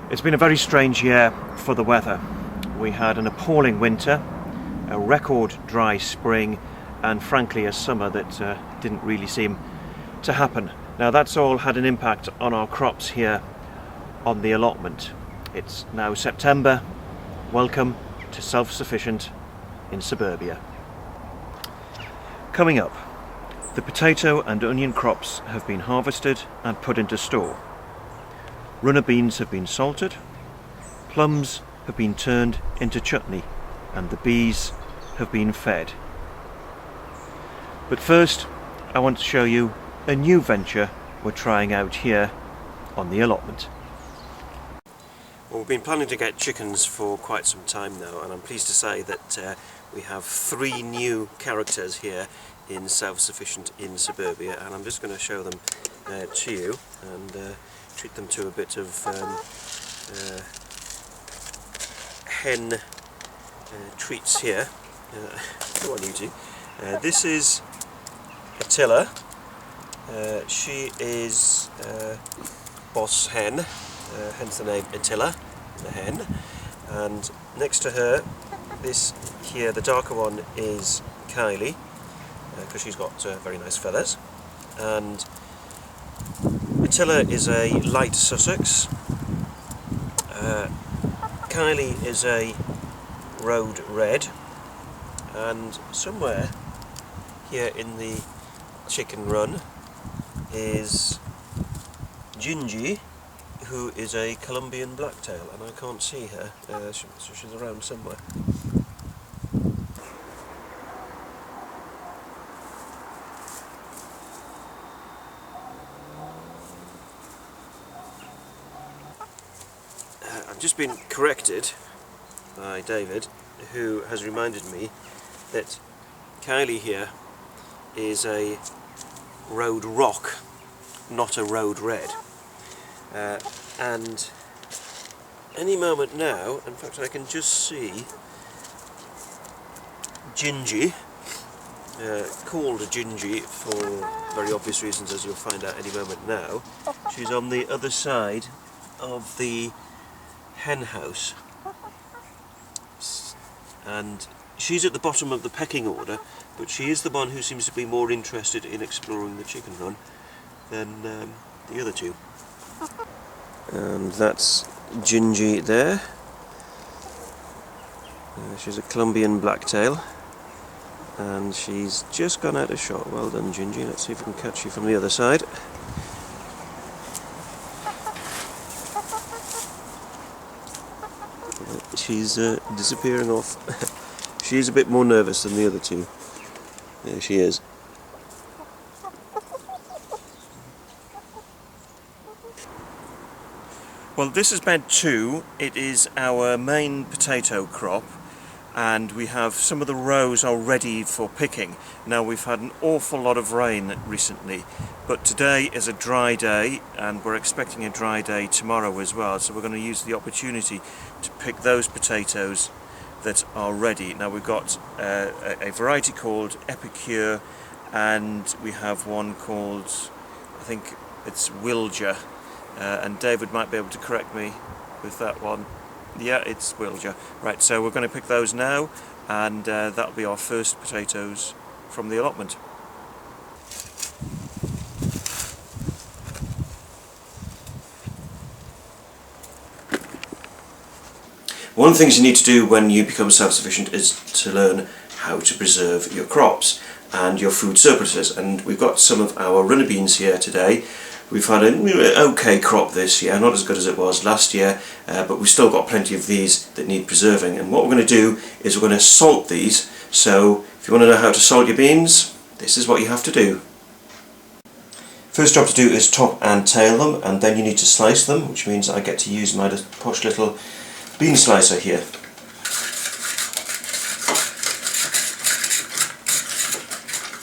It's been a very strange year for the weather. We had an appalling winter, a record dry spring, and frankly a summer that didn't really seem to happen. Now that's all had an impact on our crops here on the allotment. It's now September. Welcome to Self-Sufficient in Suburbia. Coming up, the potato and onion crops have been harvested and put into store. Runner beans have been salted, plums have been turned into chutney, and the bees have been fed. But first, I want to show you a new venture we're trying out here on the allotment. Well, we've been planning to get chickens for quite some time now, and I'm pleased to say that we have 3 new characters here in Self-Sufficient in Suburbia, and I'm just going to show them to you and treat them to a bit of hen treats here. Come on, you two. This is Attila. She is boss hen, hence the name Attila, the hen. And next to her, this here, the darker one, is Kylie, because she's got very nice feathers. And Attila is a light Sussex. Kylie is a road red, and somewhere here in the chicken run is Gingy, who is a Colombian blacktail, and I can't see her, so she's around somewhere. I've just been corrected by David, who has reminded me that Kylie here is a road rock, not a road red. And any moment now, in fact I can just see Gingy, called Gingy for very obvious reasons, as you'll find out any moment now. She's on the other side of the hen house, and she's at the bottom of the pecking order, but she is the one who seems to be more interested in exploring the chicken run than the other two. And that's Gingy there. She's a Colombian blacktail, and she's just gone out of shot. Well done, Gingy. Let's see if we can catch you from the other side. She's disappearing off. She's a bit more nervous than the other two. There she is. Well, this is bed 2. It is our main potato crop, and we have some of the rows are ready for picking. Now, we've had an awful lot of rain recently, but today is a dry day, and we're expecting a dry day tomorrow as well, so we're going to use the opportunity to pick those potatoes that are ready. Now, we've got a variety called Epicure, and we have one called, I think it's Wilger, and David might be able to correct me with that one. Yeah, it's Wilger. Right, so we're going to pick those now, and that'll be our first potatoes from the allotment. One of the things you need to do when you become self-sufficient is to learn how to preserve your crops and your food surpluses, and we've got some of our runner beans here today. We've had an okay crop this year, not as good as it was last year, but we've still got plenty of these that need preserving. And what we're going to do is we're going to salt these. So if you want to know how to salt your beans, this is what you have to do. First job to do is top and tail them, and then you need to slice them, which means I get to use my posh little bean slicer here.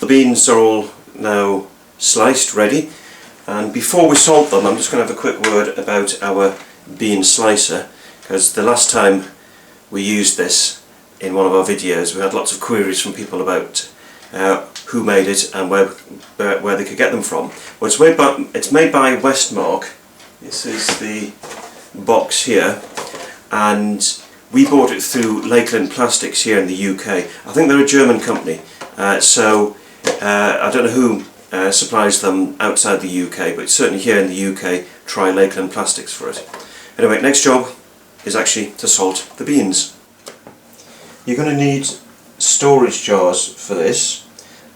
The beans are all now sliced, ready. And before we salt them, I'm just going to have a quick word about our bean slicer, because the last time we used this in one of our videos we had lots of queries from people about who made it and where they could get them from. Well, it's made by Westmark. This is the box here, and we bought it through Lakeland Plastics here in the UK. I think they're a German company, so I don't know who supplies them outside the UK, but certainly here in the UK, try Lakeland Plastics for it. Anyway, next job is actually to salt the beans. You're going to need storage jars for this,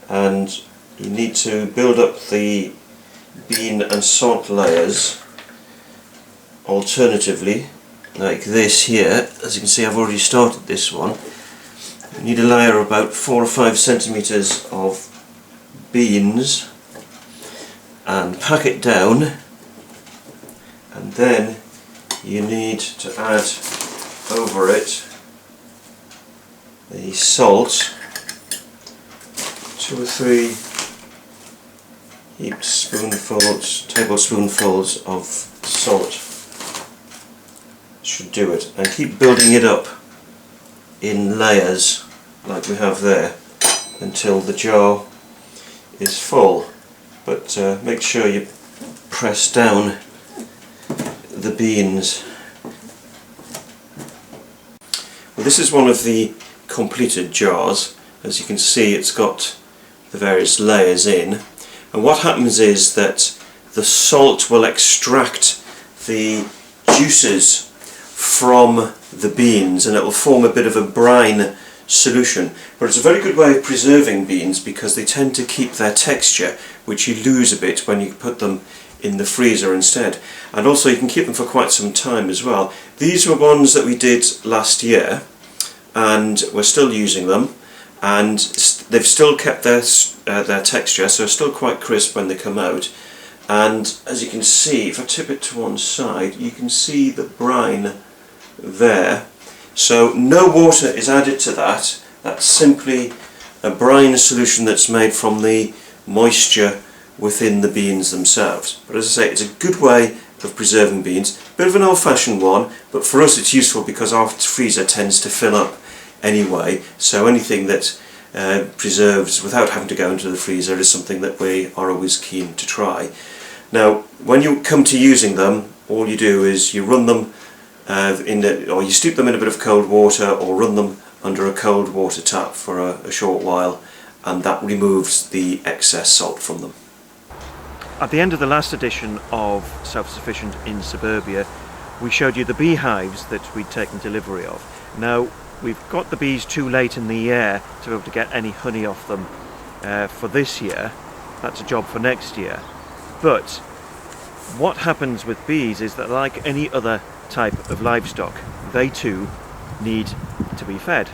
and you need to build up the bean and salt layers alternatively, like this here. As you can see, I've already started this one. You need a layer of about 4 or 5 centimetres of beans and pack it down, and then you need to add over it the salt, 2 or 3 heaped tablespoonfuls of salt should do it, and keep building it up in layers like we have there until the jar is full, but make sure you press down the beans. Well, this is one of the completed jars. As you can see, it's got the various layers in, and what happens is that the salt will extract the juices from the beans and it will form a bit of a brine solution, but it's a very good way of preserving beans because they tend to keep their texture, which you lose a bit when you put them in the freezer instead, and also you can keep them for quite some time as well. These were ones that we did last year and we're still using them, and they've still kept their texture, so still quite crisp when they come out. And as you can see, if I tip it to one side, you can see the brine there. So no water is added to that. That's simply a brine solution that's made from the moisture within the beans themselves. But as I say, it's a good way of preserving beans. Bit of an old-fashioned one, but for us it's useful because our freezer tends to fill up anyway, so anything that preserves without having to go into the freezer is something that we are always keen to try. Now, when you come to using them, all you do is you run them or you steep them in a bit of cold water, or run them under a cold water tap for a short while, and that removes the excess salt from them. At the end of the last edition of Self-Sufficient in Suburbia, we showed you the beehives that we'd taken delivery of. Now, we've got the bees too late in the year to be able to get any honey off them for this year. That's a job for next year. But what happens with bees is that, like any other type of livestock, they too need to be fed.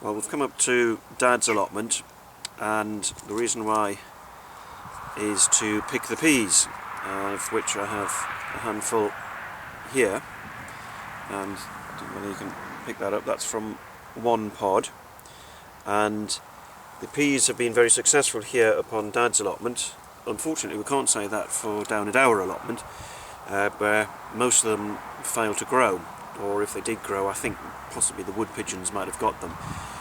Well, we've come up to Dad's allotment, and the reason why is to pick the peas, of which I have a handful here, and I don't know whether you can pick that up. That's from one pod, and the peas have been very successful here upon Dad's allotment. Unfortunately, we can't say that for down at our allotment, where most of them fail to grow, or if they did grow, I think possibly the wood pigeons might have got them.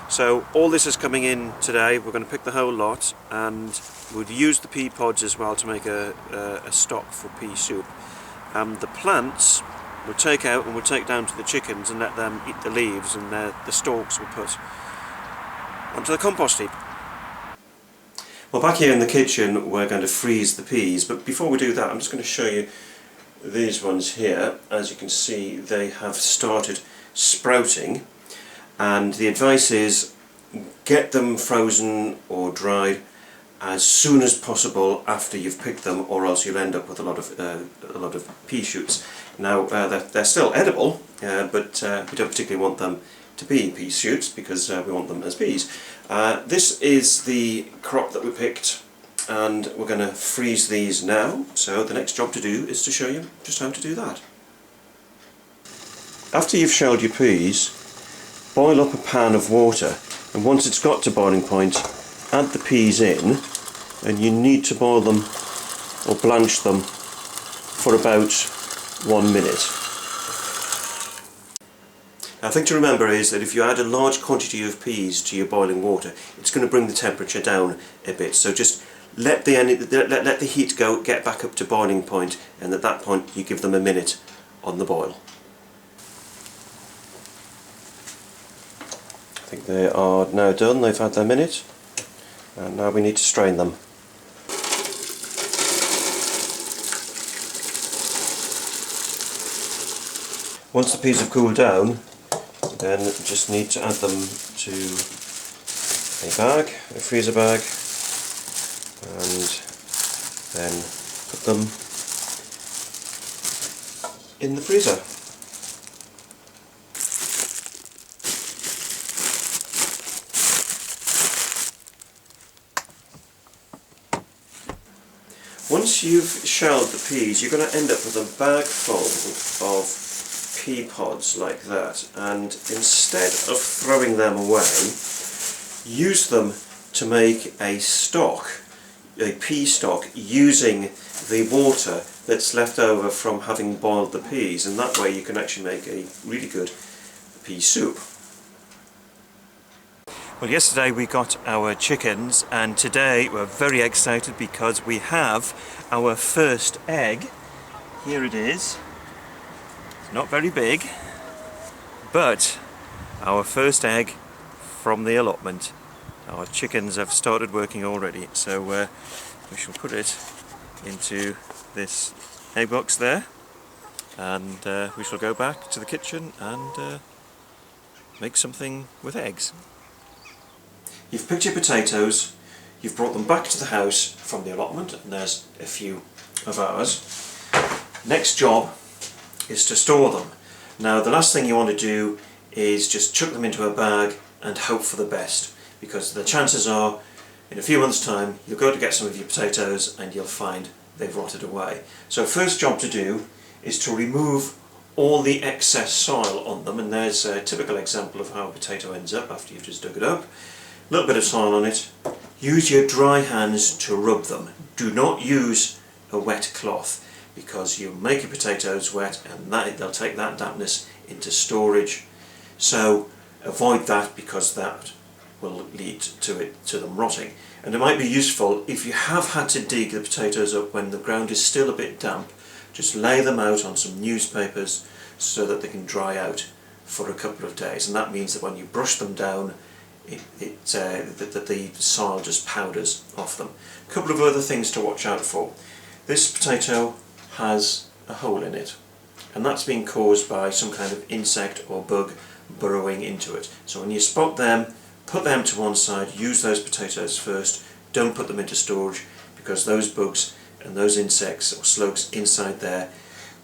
So all this is coming in today. We're going to pick the whole lot, and we'll use the pea pods as well to make a stock for pea soup. The plants we'll take out and we'll take down to the chickens and let them eat the leaves, and the stalks we'll put onto the compost heap. Well, back here in the kitchen we're going to freeze the peas, but before we do that I'm just going to show you these ones here, as you can see, they have started sprouting, and the advice is get them frozen or dried as soon as possible after you've picked them, or else you'll end up with a lot of pea shoots. Now they're still edible, but we don't particularly want them to be pea shoots because we want them as peas. This is the crop that we picked, and we're going to freeze these now. So the next job to do is to show you just how to do that. After you've shelled your peas, boil up a pan of water, and once it's got to boiling point, add the peas in, and you need to boil them or blanch them for about 1 minute. Now, the thing to remember is that if you add a large quantity of peas to your boiling water, it's going to bring the temperature down a bit. So just let the heat get back up to boiling point, and at that point you give them a minute on the boil. I think they are now done. They've had their minute, and now we need to strain them. Once the peas have cooled down, then you just need to add them to a bag, a freezer bag, and then put them in the freezer. Once you've shelled the peas, you're going to end up with a bag full of pea pods like that, and instead of throwing them away, use them to make a stock, a pea stock, using the water that's left over from having boiled the peas, and that way you can actually make a really good pea soup. Well, yesterday we got our chickens, and today we're very excited because we have our first egg. Here it is. It's not very big, but our first egg from the allotment. Our chickens have started working already, so we shall put it into this egg box there, and we shall go back to the kitchen and make something with eggs. You've picked your potatoes, you've brought them back to the house from the allotment, and there's a few of ours. Next job is to store them. Now, the last thing you want to do is just chuck them into a bag and hope for the best, because the chances are in a few months' time you'll go to get some of your potatoes and you'll find they've rotted away. So first job to do is to remove all the excess soil on them, and there's a typical example of how a potato ends up after you've just dug it up. A little bit of soil on it. Use your dry hands to rub them. Do not use a wet cloth, because you'll make your potatoes wet and they'll take that dampness into storage. So avoid that, because that will lead to them rotting. And it might be useful if you have had to dig the potatoes up when the ground is still a bit damp, just lay them out on some newspapers so that they can dry out for a couple of days, and that means that when you brush them down that the soil just powders off them. A couple of other things to watch out for. This potato has a hole in it, and that's been caused by some kind of insect or bug burrowing into it. So when you spot them, put them to one side, use those potatoes first, don't put them into storage, because those bugs and those insects or slugs inside there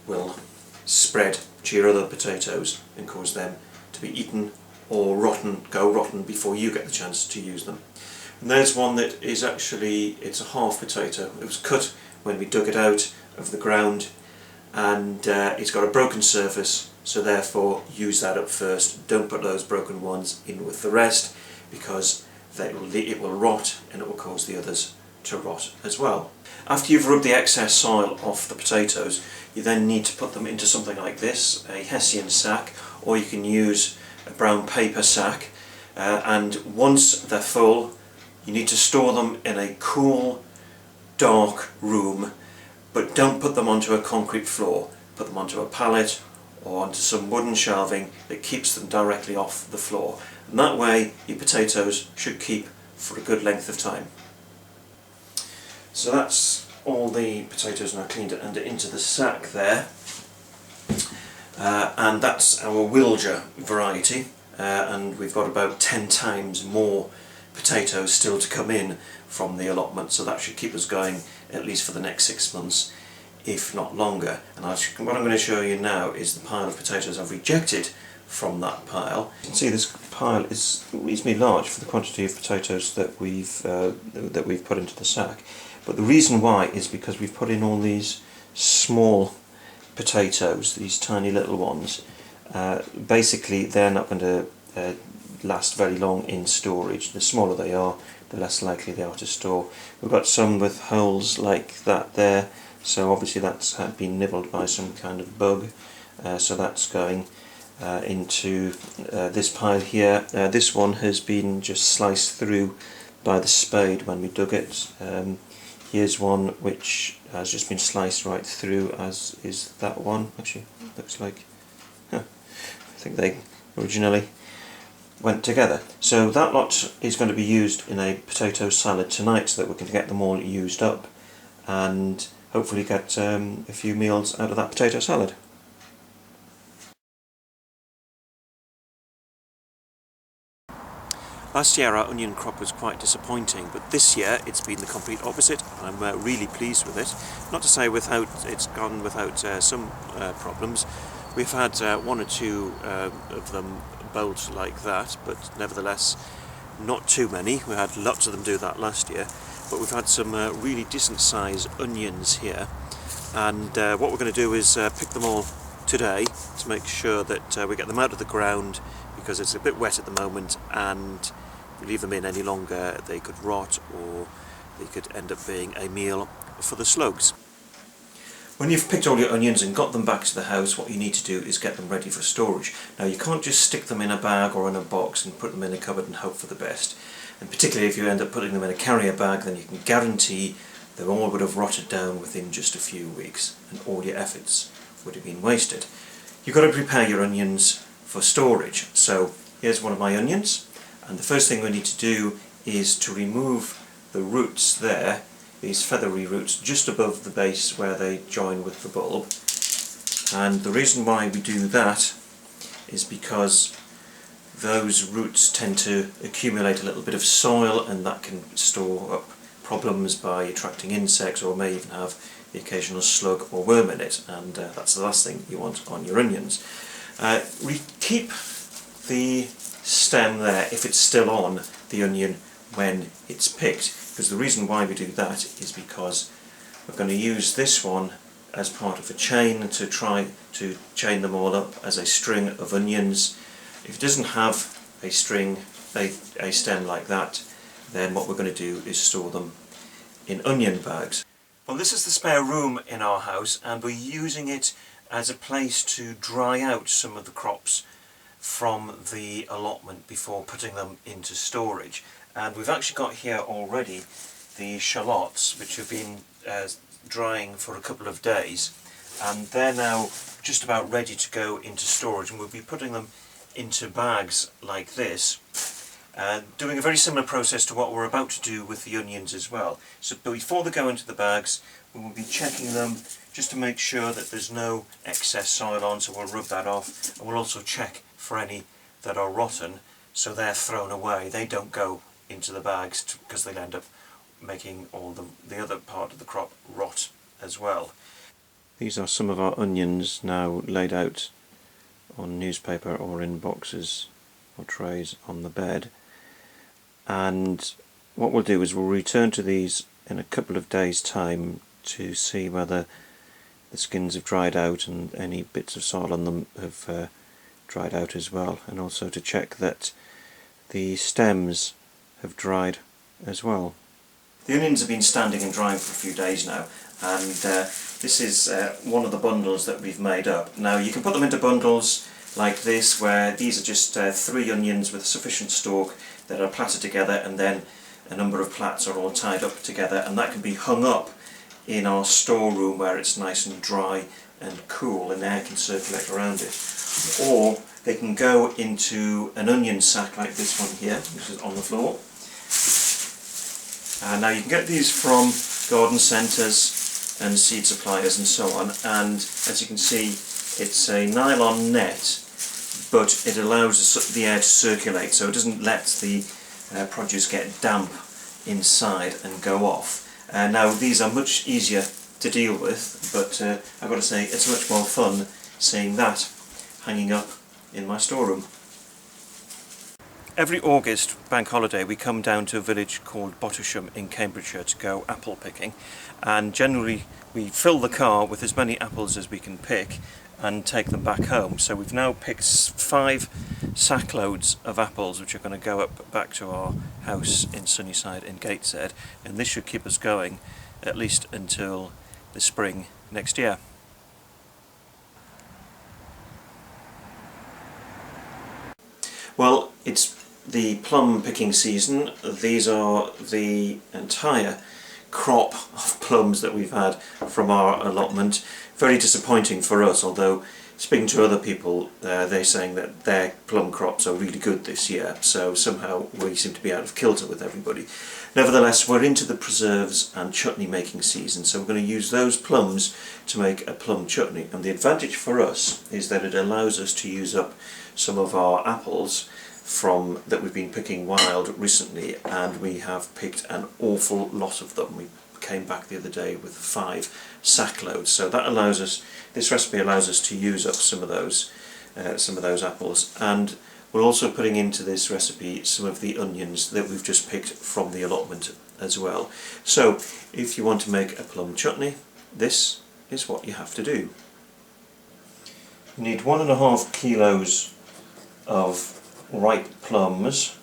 will spread to your other potatoes and cause them to be eaten or go rotten before you get the chance to use them. And there's one that is actually, it's a half potato. It was cut when we dug it out of the ground, and it's got a broken surface, so therefore use that up first. Don't put those broken ones in with the rest, because it will rot and it will cause the others to rot as well. After you've rubbed the excess soil off the potatoes, you then need to put them into something like this, a hessian sack, or you can use a brown paper sack, and once they're full you need to store them in a cool, dark room, but don't put them onto a concrete floor. Put them onto a pallet or onto some wooden shelving that keeps them directly off the floor, and that way your potatoes should keep for a good length of time. So that's all the potatoes now cleaned and into the sack there, and that's our Wilger variety, and we've got about 10 times more potatoes still to come in from the allotment, so that should keep us going at least for the next 6 months, if not longer. And what I'm going to show you now is the pile of potatoes I've rejected from that pile. You can see this pile is reasonably large for the quantity of potatoes that we've put into the sack, but the reason why is because we've put in all these small potatoes, these tiny little ones. Basically they're not going to last very long in storage. The smaller they are, the less likely they are to store. We've got some with holes like that there, so obviously that's been nibbled by some kind of bug, so that's going into this pile here. This one has been just sliced through by the spade when we dug it. Here's one which has just been sliced right through, as is that one. Actually, looks like, I think they originally went together. So that lot is going to be used in a potato salad tonight, so that we can get them all used up and hopefully get a few meals out of that potato salad. Last year our onion crop was quite disappointing, but this year it's been the complete opposite. I'm really pleased with it. Not to say it's gone without some problems. We've had one or two of them bolt like that, but nevertheless not too many. We had lots of them do that last year, but we've had some really decent sized onions here, and what we're going to do is pick them all today to make sure that we get them out of the ground, because it's a bit wet at the moment, and if we leave them in any longer they could rot, or they could end up being a meal for the slugs. When you've picked all your onions and got them back to the house, what you need to do is get them ready for storage. Now you can't just stick them in a bag or in a box and put them in a cupboard and hope for the best. And particularly if you end up putting them in a carrier bag, then you can guarantee they all would have rotted down within just a few weeks, and all your efforts would have been wasted. You've got to prepare your onions for storage. So here's one of my onions, and the first thing we need to do is to remove the roots there, these feathery roots just above the base where they join with the bulb. And the reason why we do that is because those roots tend to accumulate a little bit of soil, and that can store up problems by attracting insects, or may even have the occasional slug or worm in it, and that's the last thing you want on your onions. We keep the stem there if it's still on the onion when it's picked, because the reason why we do that is because we're going to use this one as part of a chain to try to chain them all up as a string of onions. If it doesn't have a string, a stem like that, then what we're going to do is store them in onion bags. Well, this is the spare room in our house, and we're using it as a place to dry out some of the crops from the allotment before putting them into storage. And we've actually got here already the shallots, which have been drying for a couple of days, and they're now just about ready to go into storage, and we'll be putting them into bags like this, doing a very similar process to what we're about to do with the onions as well. So before they go into the bags, we will be checking them just to make sure that there's no excess soil on, so we'll rub that off, and we'll also check for any that are rotten, so they're thrown away. They don't go into the bags because they'll end up making all the other part of the crop rot as well. These are some of our onions now laid out on newspaper or in boxes or trays on the bed, and what we'll do is we'll return to these in a couple of days' time to see whether the skins have dried out and any bits of soil on them have dried out as well, and also to check that the stems have dried as well. The onions have been standing and drying for a few days now, and this is one of the bundles that we've made up. Now you can put them into bundles like this, where these are just 3 onions with sufficient stalk that are plaited together, and then a number of plaits are all tied up together, and that can be hung up in our storeroom where it's nice and dry and cool and air can circulate around it. Or they can go into an onion sack like this one here, which is on the floor. Now you can get these from garden centres and seed suppliers and so on, and as you can see it's a nylon net, but it allows the air to circulate, so it doesn't let the produce get damp inside and go off. Now these are much easier to deal with, but I've got to say it's much more fun seeing that hanging up in my storeroom. Every August bank holiday we come down to a village called Bottersham in Cambridgeshire to go apple picking, and generally we fill the car with as many apples as we can pick and take them back home. So we've now picked 5 sackloads of apples which are going to go up back to our house in Sunnyside in Gateshead, and this should keep us going at least until the spring next year. Well, it's the plum picking season. These are the entire crop of plums that we've had from our allotment. Very disappointing for us, although speaking to other people, they're saying that their plum crops are really good this year, so somehow we seem to be out of kilter with everybody. Nevertheless, we're into the preserves and chutney making season, so we're going to use those plums to make a plum chutney, and the advantage for us is that it allows us to use up some of our apples that we've been picking wild recently, and we have picked an awful lot of them. We came back the other day with 5 sackloads, so that allows us, this recipe allows us to use up some of those apples. And we're also putting into this recipe some of the onions that we've just picked from the allotment as well. So if you want to make a plum chutney, this is what you have to do. You need 1.5 kilos of ripe plums.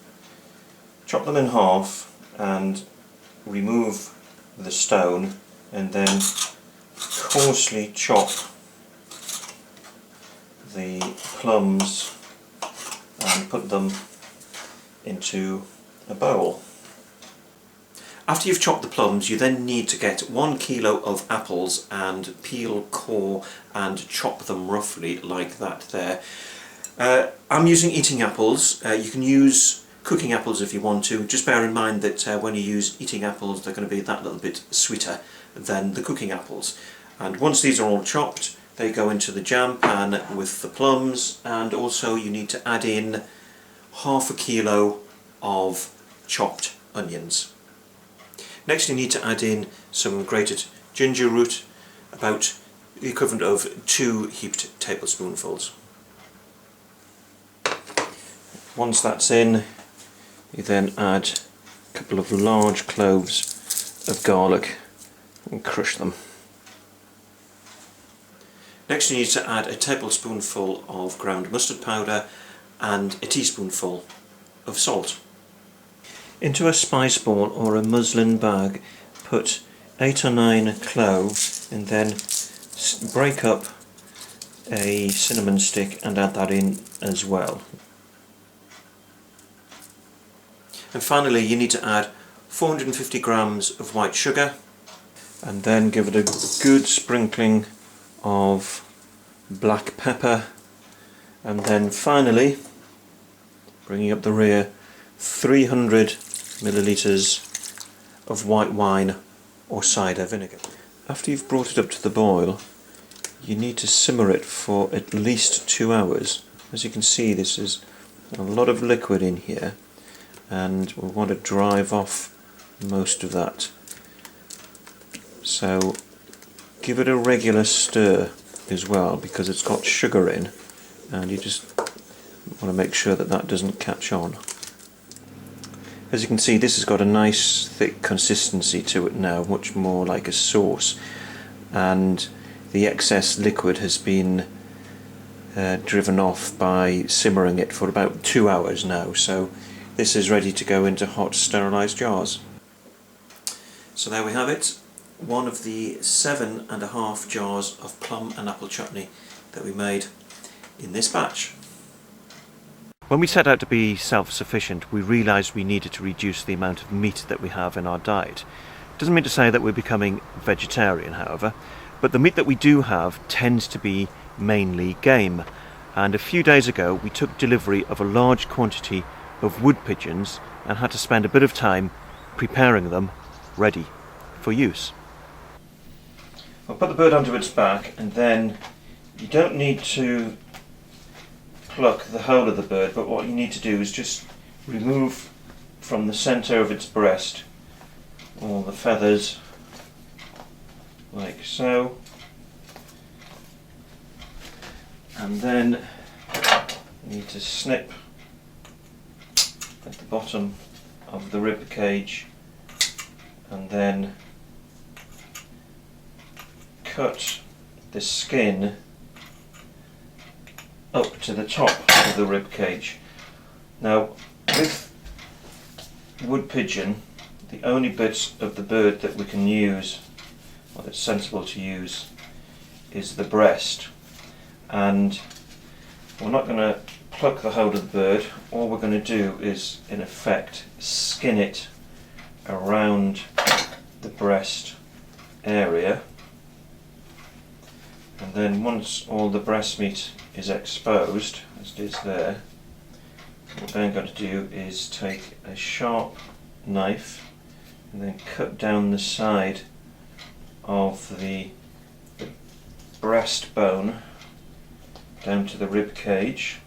Chop them in half and remove the stone, and then coarsely chop the plums and put them into a bowl. After you've chopped the plums, you then need to get 1 kilo of apples and peel, core and chop them roughly like that there. I'm using eating apples. You can use cooking apples if you want to. Just bear in mind that when you use eating apples, they're going to be that little bit sweeter than the cooking apples. And once these are all chopped, they go into the jam pan with the plums, and also you need to add in 1/2 kilo of chopped onions. Next you need to add in some grated ginger root, about the equivalent of 2 heaped tablespoonfuls. Once that's in, you then add a couple of large cloves of garlic and crush them. Next you need to add a tablespoonful of ground mustard powder and a teaspoonful of salt. Into a spice ball or a muslin bag, put 8 or 9 cloves and then break up a cinnamon stick and add that in as well. And finally you need to add 450 grams of white sugar, and then give it a good sprinkling of black pepper, and then finally, bringing up the rear, 300 millilitres of white wine or cider vinegar. After you've brought it up to the boil, you need to simmer it for at least 2 hours. As you can see, this is a lot of liquid in here, and we want to drive off most of that. So give it a regular stir as well, because it's got sugar in, and you just want to make sure that that doesn't catch on. As you can see, this has got a nice thick consistency to it now, much more like a sauce, and the excess liquid has been driven off by simmering it for about 2 hours now, so this is ready to go into hot sterilised jars. So there we have it, one of the 7.5 jars of plum and apple chutney that we made in this batch. When we set out to be self-sufficient, we realised we needed to reduce the amount of meat that we have in our diet. Doesn't mean to say that we're becoming vegetarian, however, but the meat that we do have tends to be mainly game. And a few days ago we took delivery of a large quantity of wood pigeons and had to spend a bit of time preparing them ready for use. I'll put the bird onto its back, and then you don't need to pluck the whole of the bird, but what you need to do is just remove from the centre of its breast all the feathers, like so, and then you need to snip at the bottom of the rib cage and then cut the skin up to the top of the rib cage. Now, with wood pigeon, the only bits of the bird that we can use, or that's sensible to use, is the breast. And we're not going to pluck the whole of the bird. All we're going to do is, in effect, skin it around the breast area. And then once all the breast meat is exposed, as it is there, what we're then going to do is take a sharp knife and then cut down the side of the breastbone down to the rib cage,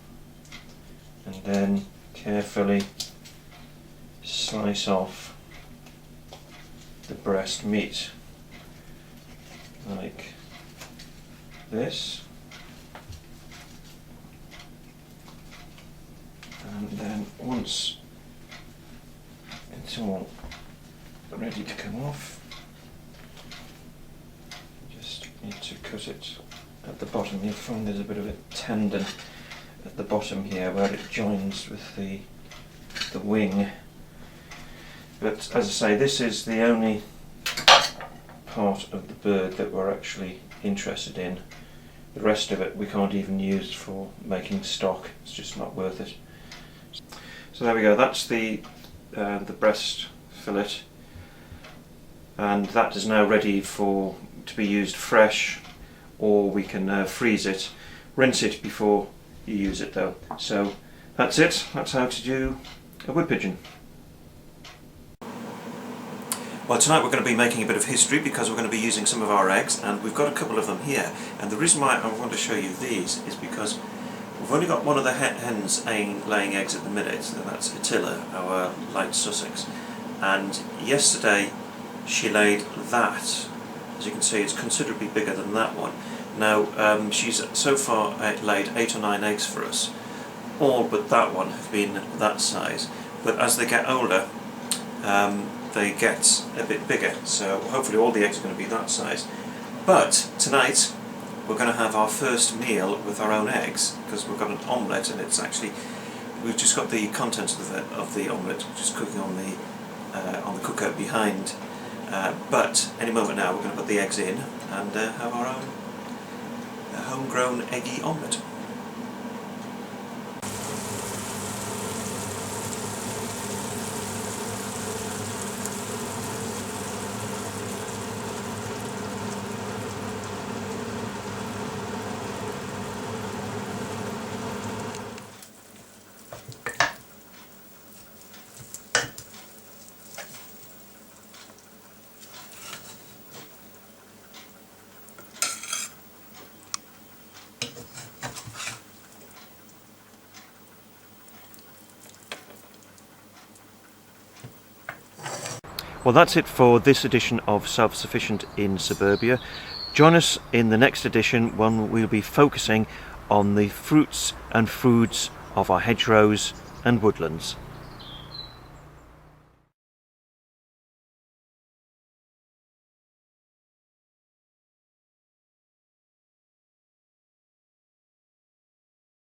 and then carefully slice off the breast meat like this. And then once it's all ready to come off, you just need to cut it at the bottom. You'll find there's a bit of a tendon at the bottom here where it joins with the wing. But as I say, this is the only part of the bird that we're actually interested in. The rest of it we can't even use for making stock. It's just not worth it. So there we go. That's the breast fillet, and that is now ready to be used fresh, or we can freeze it. Rinse it before you use it though. So that's it. That's how to do a wood pigeon. Well, tonight we're going to be making a bit of history because we're going to be using some of our eggs, and we've got a couple of them here. And the reason why I want to show you these is because we've only got one of the hens laying eggs at the minute, and that's Attila, our light Sussex. And yesterday she laid that. As you can see, it's considerably bigger than that one. Now, she's so far laid 8 or 9 eggs for us. All but that one have been that size. But as they get older, they get a bit bigger. So hopefully all the eggs are going to be that size. But tonight we're going to have our first meal with our own eggs, because we've got an omelette, and it's actually, we've just got the contents of the omelette just cooking on the cooker behind. But any moment now we're going to put the eggs in and have our own homegrown eggy omelette. Well, that's it for this edition of Self-Sufficient in Suburbia. Join us in the next edition when we'll be focusing on the fruits and foods of our hedgerows and woodlands.